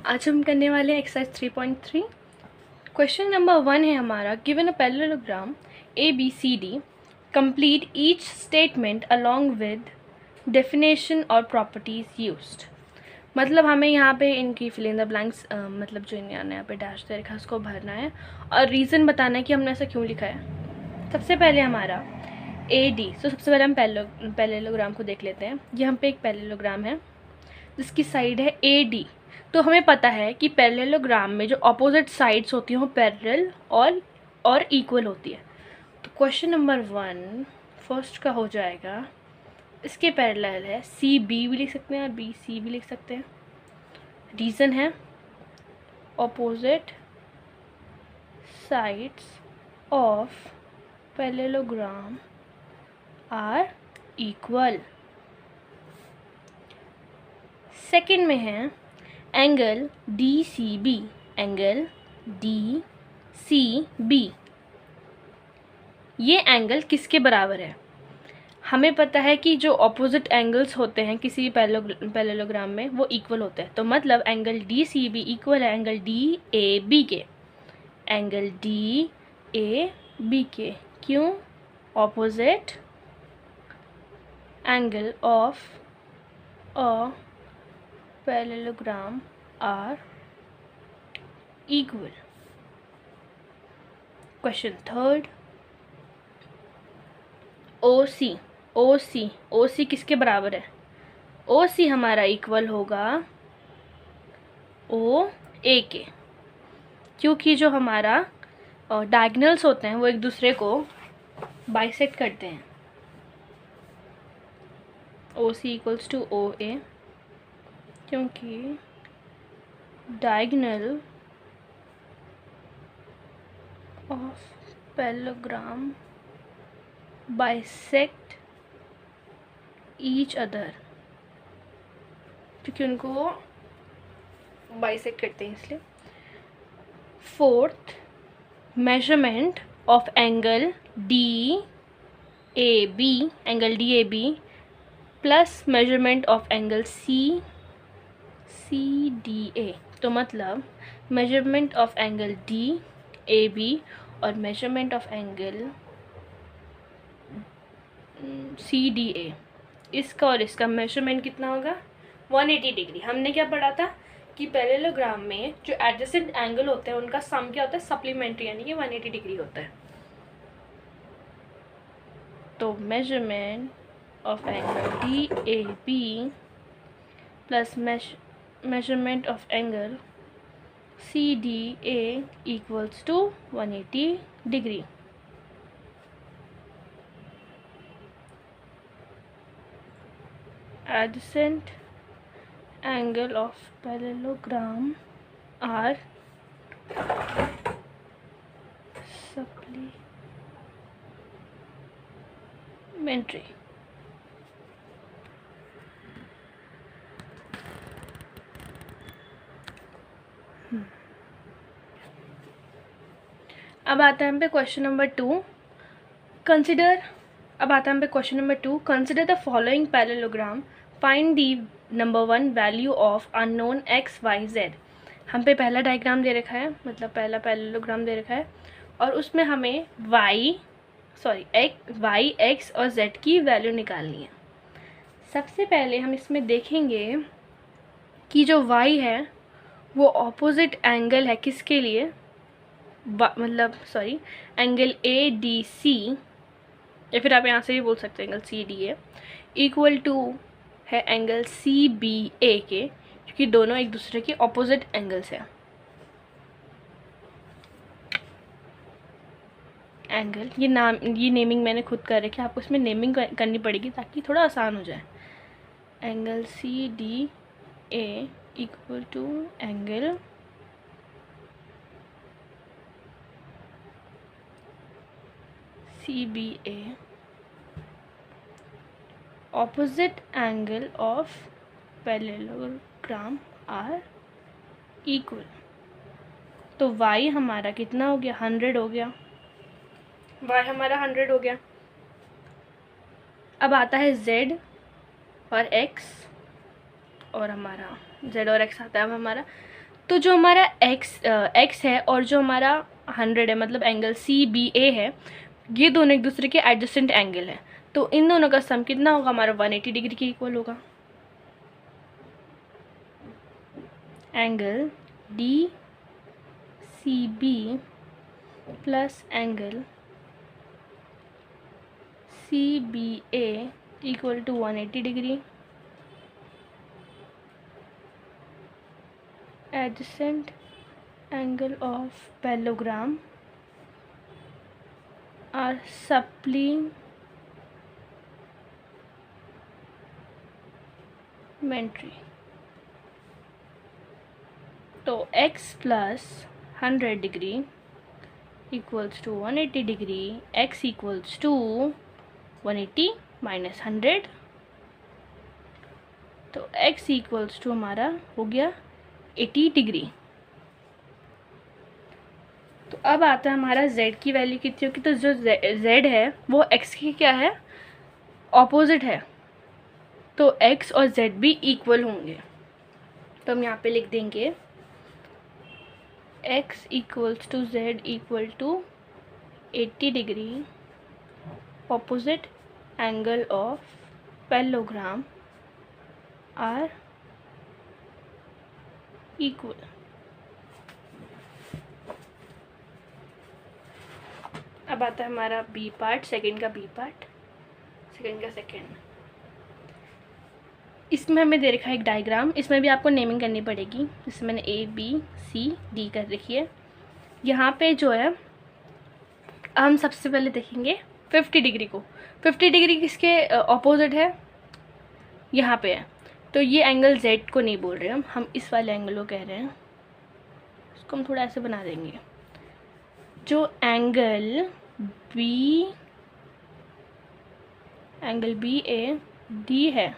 आज हम करने वाले हैं एक्सरसाइज 3.3। क्वेश्चन नंबर 1 है हमारा, given a parallelogram A B C D, complete each statement along with definition और प्रॉपर्टीज यूज्ड। मतलब हमें यहाँ पे इनकी फिल इन द ब्लैंक्स, मतलब जो इन्होंने यहाँ पे डैश दे रखा है उसको भरना है और रीज़न बताना है कि हमने ऐसा क्यों लिखा है। सबसे पहले हमारा ए डी, तो सबसे पहले हम पैरेललोग्राम को देख लेते हैं। ये हम पे एक पैरेललोग्राम है जिसकी साइड है ए डी। तो हमें पता है कि पैरेललोग्राम में जो अपोजिट साइड्स होती हैं वो पैरेलल और इक्वल होती है। तो क्वेश्चन नंबर 1 फर्स्ट का हो जाएगा, इसके पैरेलल है सी बी भी लिख सकते हैं और बी सी भी लिख सकते हैं। रीज़न है opposite sides of parallelogram are equal. Second में है angle D C B, angle D C B, ये एंगल किसके बराबर है। हमें पता है कि जो ऑपोजिट एंगल्स होते हैं किसी भी पैरेललोग्राम में वो इक्वल होते हैं। तो मतलब angle D C B equal है एंगल डी ए बी के, एंगल डी ए बी के। क्यों? Opposite angle of a parallelogram are equal. Question third, O C, O C, O C किसके बराबर है। ओ सी हमारा इक्वल होगा ओ ए के, क्योंकि जो हमारा डायगोनल्स होते हैं वो एक दूसरे को बाइसेक्ट करते हैं। ओ सी इक्वल्स टू ओ ए, क्योंकि diagonal of parallelogram bisect each other, क्योंकि उनको बाइसेक्ट करते हैं इसलिए। Fourth, measurement of angle D A B, angle D A B plus measurement of angle C C D A. तो मतलब measurement of angle D A B और measurement of angle C D A, इसका और इसका measurement कितना होगा 180 degree. हमने क्या पढ़ा था कि पैरेललोग्राम में जो एडजेसेंट एंगल होते हैं उनका सम क्या होता है, सप्लीमेंट्री, यानी कि 180 डिग्री होता है। तो measurement of angle D A B plus measurement of angle CDA equals to 180 degree. Adjacent angle of parallelogram are supplementary. अब आता है हम पे क्वेश्चन नंबर 2, कंसिडर। अब आता है हम पे question number 2, consider the following parallelogram, find the number 1 value of unknown X Y Z. हम पे पहला डायग्राम दे रखा है, मतलब पहला पैरेललोग्राम दे रखा है और उसमें हमें वाई एक्स और जेड की वैल्यू निकालनी है। सबसे पहले हम इसमें देखेंगे कि जो वाई है वो ऑपोजिट एंगल है किसके लिए, एंगल ए डी सी, या फिर आप यहाँ से भी बोल सकते हैं angle C D A, equal to है एंगल सी बी ए के, क्योंकि दोनों एक दूसरे के ऑपोजिट एंगल्स हैं। एंगल, ये नेमिंग मैंने खुद कर रखी है, आपको इसमें नेमिंग करनी पड़ेगी ताकि थोड़ा आसान हो जाए। Angle C D A equal to angle CBA, opposite angle of parallelogram are equal। तो y हमारा कितना हो गया, 100 हो गया, y हमारा 100 हो गया। अब आता है z और x, और हमारा z और x आता है अब हमारा। तो जो हमारा x है और जो हमारा 100 है, मतलब एंगल CBA है, ये दोनों एक दूसरे के एडजेसेंट एंगल है। तो इन दोनों का सम कितना होगा हमारा? 180 डिग्री के इक्वल होगा। Angle DCB plus angle CBA equal to 180 degree. Adjacent angle of parallelogram are supplementary। तो x plus 100 degree equals to 180 degree, x equals to 180 minus 100, तो x इक्वल्स टू हमारा हो गया 80 डिग्री। तो अब आता है हमारा z की वैल्यू कितनी होगी। तो जो z है वो x की क्या है? ऑपोजिट है। तो x और z भी इक्वल होंगे। तो हम यहाँ पे लिख देंगे x equals to z equal to 80 degree, opposite angle of parallelogram are equal. अब आता है हमारा बी पार्ट, सेकंड का बी पार्ट, सेकंड का सेकंड। इसमें हमें दे रखा है एक डायग्राम, इसमें भी आपको नेमिंग करनी पड़ेगी। जिसमें मैंने ABCD कर रखी है। यहाँ पे जो है हम सबसे पहले देखेंगे 50 डिग्री को। 50 डिग्री किसके ऑपोजिट है? यहाँ पे है। तो ये एंगल Z को नहीं बोल रहे हम इस वाले एंगल को कह रहे हैं। इसको हम थोड़ा ऐसे बना देंगे। जो एंगल BAD है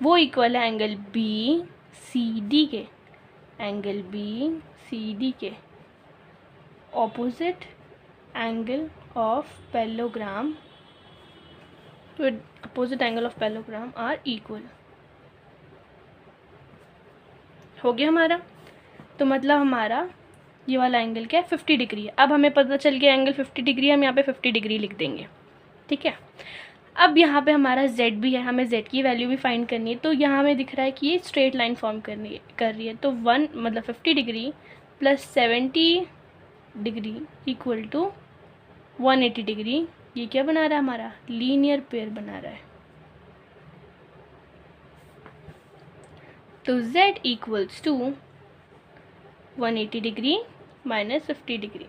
वो इक्वल है एंगल BCD के। एंगल BCD के ऑपोजिट एंगल ऑफ पैरेललोग्राम, तो opposite angle of parallelogram are equal. हो गया हमारा। तो मतलब हमारा ये वाला एंगल क्या है? 50 डिग्री है। अब हमें पता चल गया एंगल 50 डिग्री, हम यहाँ पे 50 डिग्री लिख देंगे। ठीक है। अब यहाँ पे हमारा z भी है, हमें z की वैल्यू भी फाइंड करनी है। तो यहाँ हमें दिख रहा है कि ये स्ट्रेट लाइन फॉर्म कर रही है। तो 50 degree plus 70 degree equal to 180 degree. ये क्या बना रहा है? हमारा लीनियर पेयर बना रहा है। तो z equals to 180 degree minus 50 degree,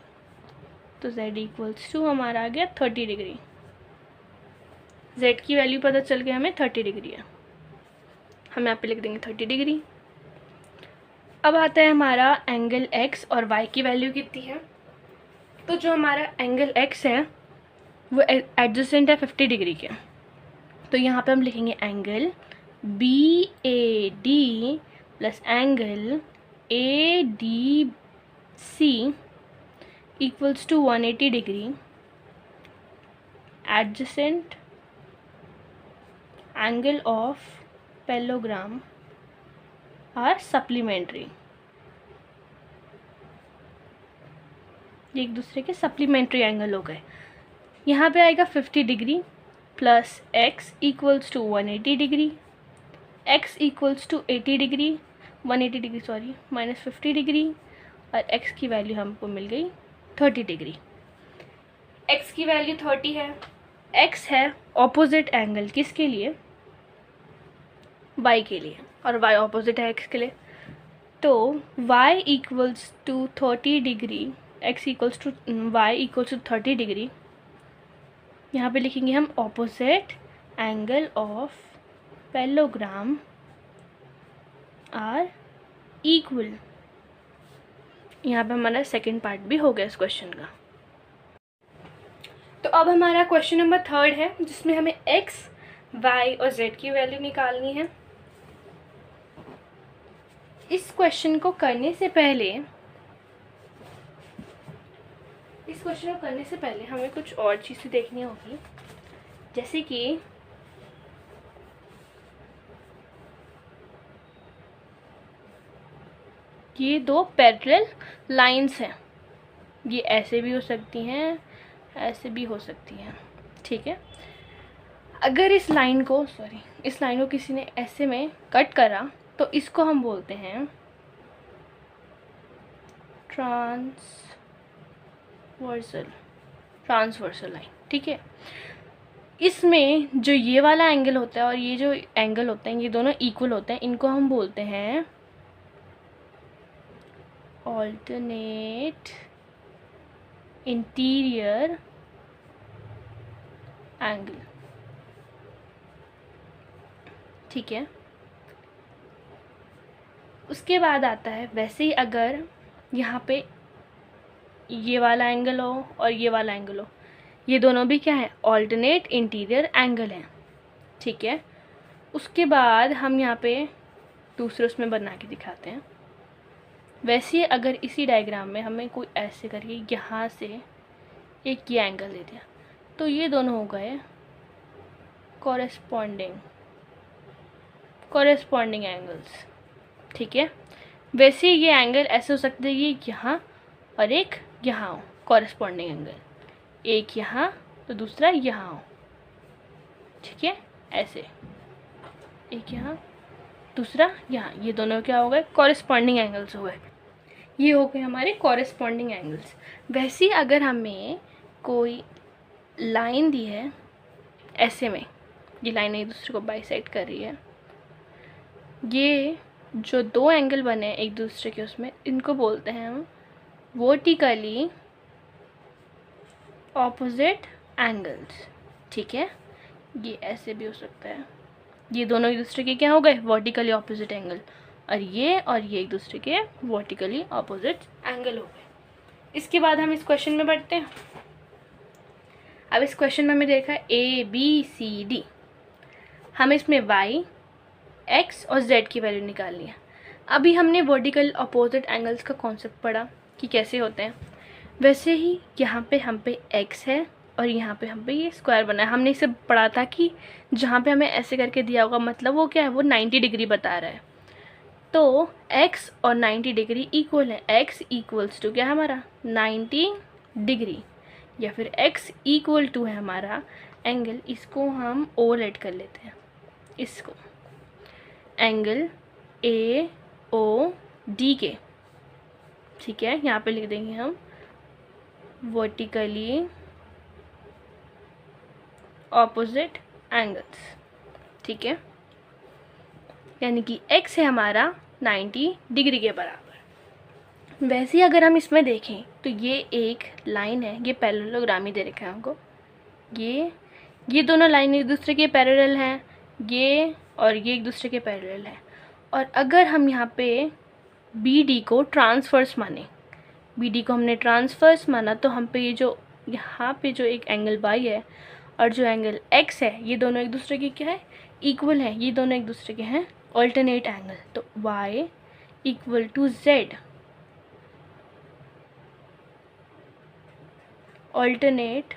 तो z इक्वल्स टू हमारा आ गया 30 डिग्री। z की वैल्यू पता चल गया हमें 30 डिग्री है। हम यहाँ पे लिख देंगे 30 डिग्री। अब आता है हमारा एंगल x और y की वैल्यू कितनी है। तो जो हमारा एंगल x है वो एडजेसेंट है 50 डिग्री के। तो यहाँ पे हम लिखेंगे angle BAD plus angle ADC equals to 180 degree, adjacent angle of parallelogram are supplementary. ये एक दूसरे के सप्लीमेंट्री एंगल हो गए। यहाँ पे आएगा 50 degree plus x equals to 180 degree, x equals to 80 degree, 180 degree sorry minus 50 degree, और x की वैल्यू हमको मिल गई 30 डिग्री। x की वैल्यू 30 है। x है ऑपोजिट एंगल किसके लिए? y के लिए, और y ऑपोजिट है x के लिए। तो y equals to 30 degree, x equals to y equals to 30 degree. यहाँ पे लिखेंगे हम opposite angle of parallelogram are equal. यहाँ पे हमारा सेकंड पार्ट भी हो गया इस क्वेश्चन का। तो अब हमारा क्वेश्चन नंबर 3 है, जिसमें हमें x, y और z की वैल्यू निकालनी है। इस क्वेश्चन को करने से पहले हमें कुछ और चीज़ें देखनी होगी, जैसे कि ये दो पैरेलल लाइंस हैं, ये ऐसे भी हो सकती हैं, ऐसे भी हो सकती हैं, ठीक है। अगर इस लाइन को किसी ने ऐसे में कट करा तो इसको हम बोलते हैं ट्रांसवर्सल लाइन, ठीक है। इसमें जो ये वाला एंगल होता है और ये जो एंगल होते हैं, ये दोनों इक्वल होते हैं, इनको हम बोलते हैं ऑल्टरनेट इंटीरियर एंगल, ठीक है। उसके बाद आता है, वैसे ही अगर यहाँ पे ये वाला एंगल हो और ये वाला एंगल हो, ये दोनों भी क्या है, ऑल्टरनेट इंटीरियर एंगल हैं, ठीक है। उसके बाद हम यहाँ पे दूसरे उसमें बना के दिखाते हैं। वैसे ही अगर इसी डायग्राम में हमें कोई ऐसे करके यहाँ से एक ये एंगल दे दिया, तो ये दोनों हो गए कॉरेस्पॉन्डिंग एंगल्स, ठीक है। वैसे ही ये एंगल ऐसे हो सकते हैं, ये यहाँ और एक यहाँ हो, कॉरेस्पॉन्डिंग एंगल, एक यहाँ तो दूसरा यहाँ हो, ठीक है, ऐसे एक यहाँ दूसरा यहाँ, ये दोनों क्या हो गए, कॉरेस्पॉन्डिंग एंगल्स हो गए। ये हो गए हमारे कॉरेस्पॉन्डिंग एंगल्स। वैसे ही अगर हमें कोई लाइन दी है ऐसे में, ये लाइन एक दूसरे को बाइसेक्ट कर रही है, ये जो दो एंगल बने हैं एक दूसरे के, उसमें इनको बोलते हैं हम वर्टिकली ऑपोजिट एंगल्स, ठीक है। ये ऐसे भी हो सकता है, ये दोनों एक दूसरे के क्या हो गए, वर्टिकली ऑपोजिट एंगल, और ये एक दूसरे के वर्टिकली ऑपोजिट एंगल हो गए। इसके बाद हम इस क्वेश्चन में बढ़ते हैं। अब इस क्वेश्चन में हमें देखा ABCD, हमें इसमें y, x और z की वैल्यू निकालनी है। अभी हमने वर्टिकल अपोजिट एंगल्स का कॉन्सेप्ट पढ़ा कि कैसे होते हैं। वैसे ही यहाँ पे हम पे x है और यहाँ पे हम पे ये स्क्वायर बना है। हमने इसे पढ़ा था कि जहाँ पे हमें ऐसे करके दिया होगा, मतलब वो क्या है, वो 90 डिग्री बता रहा है। तो x और 90 डिग्री इक्वल है, x इक्वल्स टू क्या है हमारा 90 डिग्री, या फिर x इक्वल टू है हमारा एंगल, इसको हम ओवरलेट कर लेते हैं, इसको एंगल AOD के, ठीक है। यहाँ पे लिख देंगे हम वर्टिकली ऑपोजिट एंगल्स, ठीक है। यानी कि x है हमारा 90 डिग्री के बराबर। वैसे ही अगर हम इसमें देखें तो ये एक लाइन है, ये पैरेललोग्राम ही दे रखा है हमको, ये दोनों लाइन एक दूसरे के पैरेलल हैं, ये और ये एक दूसरे के पैरेलल हैं। और अगर हम यहाँ पे BD को ट्रांसवर्स माने, BD को हमने ट्रांसवर्स माना, तो हम पे ये जो यहाँ पे जो एक एंगल y है और जो एंगल x है, ये दोनों एक दूसरे के क्या है, इक्वल है, ये दोनों एक दूसरे के हैं ऑल्टरनेट एंगल। तो y equal to z alternate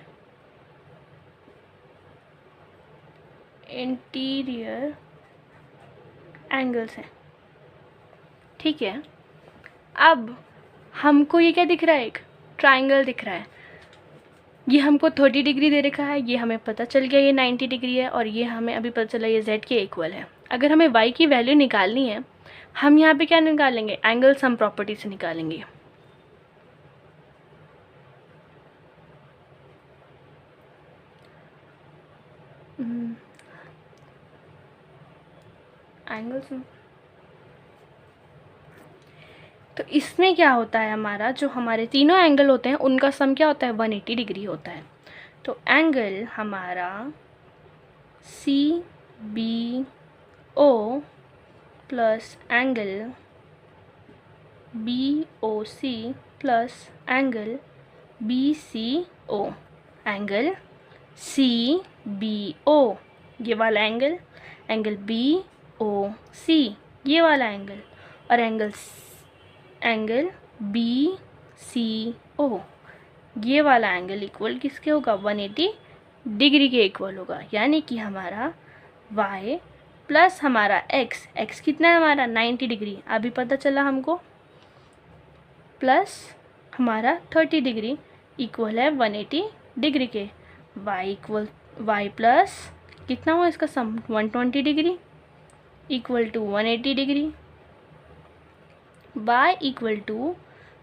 interior angles हैं, ठीक है। अब हमको ये क्या दिख रहा है, एक ट्राइंगल दिख रहा है। ये हमको 30 डिग्री दे रखा है, ये हमें पता चल गया ये 90 डिग्री है, और ये हमें अभी पता चला ये z के इक्वल है। अगर हमें y की वैल्यू निकालनी है, हम यहाँ पे क्या निकालेंगे, एंगल सम प्रॉपर्टी से निकालेंगे। एंगल सम, तो इसमें क्या होता है, हमारा जो हमारे तीनों एंगल होते हैं उनका सम क्या होता है, 180 डिग्री होता है। तो एंगल हमारा CBO plus angle BOC plus angle BCO, angle CBO ये वाला एंगल, एंगल BOC ये वाला एंगल, और एंगल BCO ये वाला एंगल इक्वल किसके होगा, 180 डिग्री के इक्वल होगा। यानी कि हमारा y प्लस हमारा x कितना है हमारा 90 डिग्री, अभी पता चला हमको। प्लस हमारा 30 डिग्री इक्वल है 180 डिग्री के। y प्लस कितना हुआ इसका sum 120 degree equal to 180 degree. y equal to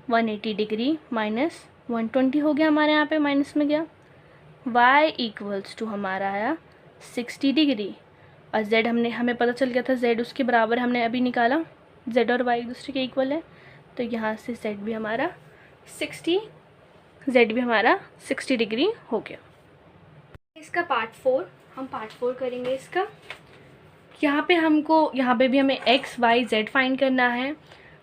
180 degree minus 120 हो गया, हमारे यहाँ पे माइनस में गया। y इक्वल्स टू हमारा आया 60 डिग्री और z हमें पता चल गया था z उसके बराबर हमने अभी निकाला, z और y एक दूसरे के इक्वल है, तो यहाँ से z भी हमारा 60 डिग्री हो गया। इसका पार्ट 4 हम पार्ट 4 करेंगे इसका। यहाँ पे भी हमें x y z फाइंड करना है।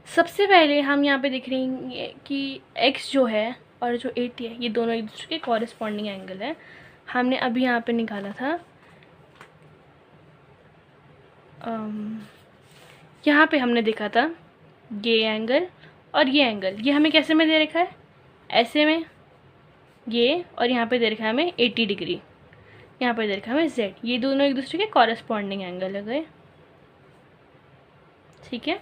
सबसे पहले हम यहाँ पे देख रहे हैं कि x जो है और जो 80 है ये दोनों एक दूसरे के कॉरेस्पॉन्डिंग एंगल है। हमने अभी यहाँ पे निकाला था, यहाँ पे हमने देखा था ये एंगल और ये एंगल, ये हमें कैसे में दे रखा है, ऐसे में ये, और यहाँ पे दे रखा है हमें 80 डिग्री, यहाँ पे दे रखा है हमें z, ये दोनों एक दूसरे के कॉरेस्पॉन्डिंग एंगल हो गए। ठीक है,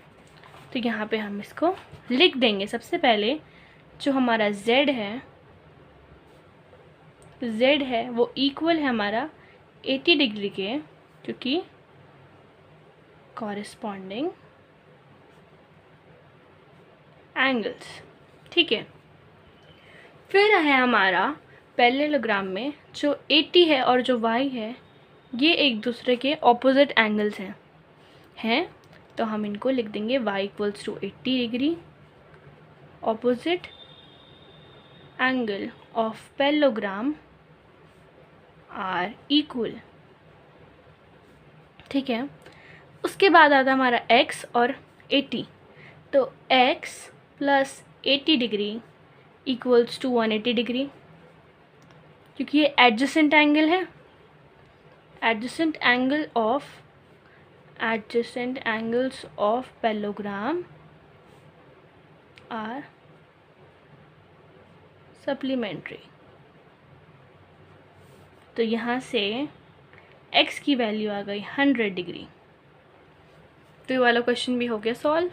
तो यहाँ पे हम इसको लिख देंगे। सबसे पहले जो हमारा z है वो इक्वल है हमारा 80 डिग्री के, क्योंकि कॉरेस्पॉन्डिंग एंगल्स। ठीक है, फिर है हमारा पैरेललोग्राम में जो 80 है और जो y है ये एक दूसरे के ऑपोजिट एंगल्स हैं, तो हम इनको लिख देंगे y equals to 80 degree, opposite angle of parallelogram are equal. ठीक है, उसके बाद आता हमारा x और 80, तो x plus 80 degree equals to 180 degree, क्योंकि ये एडजेसेंट एंगल है, adjacent angles of parallelogram are supplementary. तो यहाँ से x की वैल्यू आ गई 100 डिग्री। तो ये वाला क्वेश्चन भी हो गया सॉल्व।